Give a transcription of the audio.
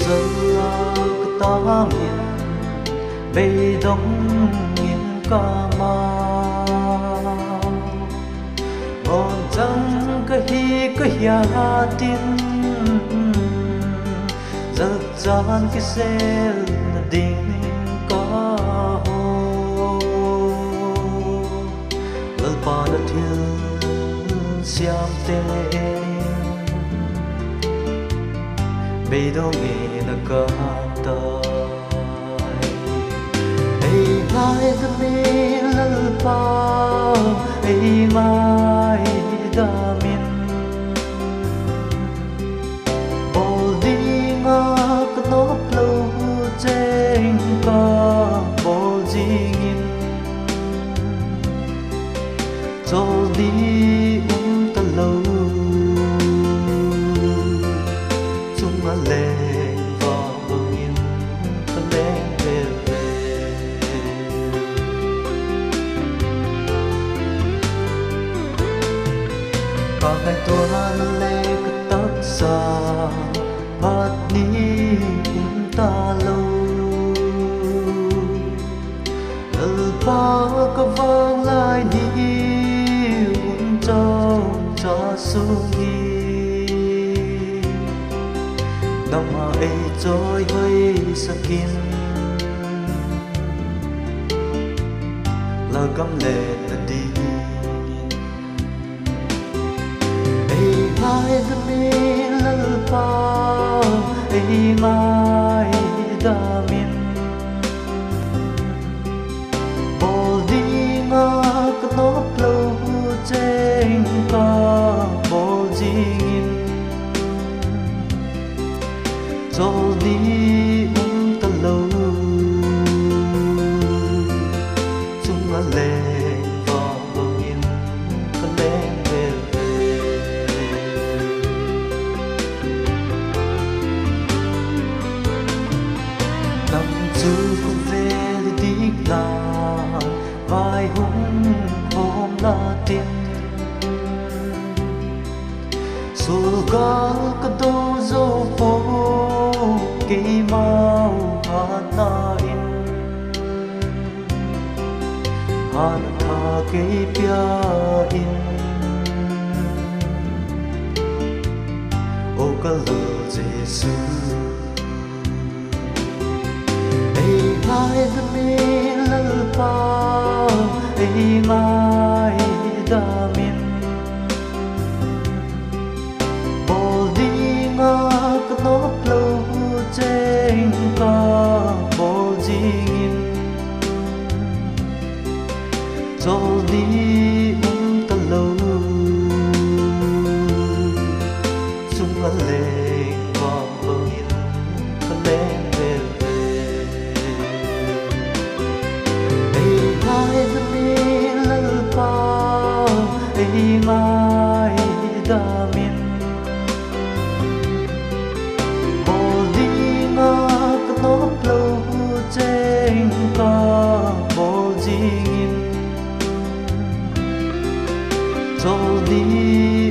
giờ cái ta miền về đông miền ca mau còn chẳng cái hi cái ya tin giấc gian cái xe là đình có hồ lỡ ba đã thiên xiêm tên bây đâu nghe là cả tay ấy mai đã mi lỡ ba ấy mai đã min bồ đi ngã cái nốt lâu trên cả bồ gì nghìn cho đi ta lâu chung lên vào bờ nghìn ta lên về cả ngày tuần lễ cái tóc xa phát đi ta lâu lỡ ba có vang lại đi trong cho sungi năm ấy trôi hơi sakin là cắm lên là đi ấy mai đã mi lỡ ba ấy mai đã min bồ đi ngã cái nốt lâu trên cả bồ gì nghìn cho đi ta lâu chung lên vào bờ nghìn ta lên về năm xưa cũng về đi là vài hôm là tiền suka kado zo po kay mau hanain hanatha kay piain o kalo Jesu ay mai da mi lalpa ay mai da min cái nốt lâu trên cả bồ gì nghìn cho đi ta lâu chung lên vào bờ nghìn ta lên về ấy mai đã mi lỡ ba ấy mai đã min nốt lâu trên cả bồ gì nghìn cho đi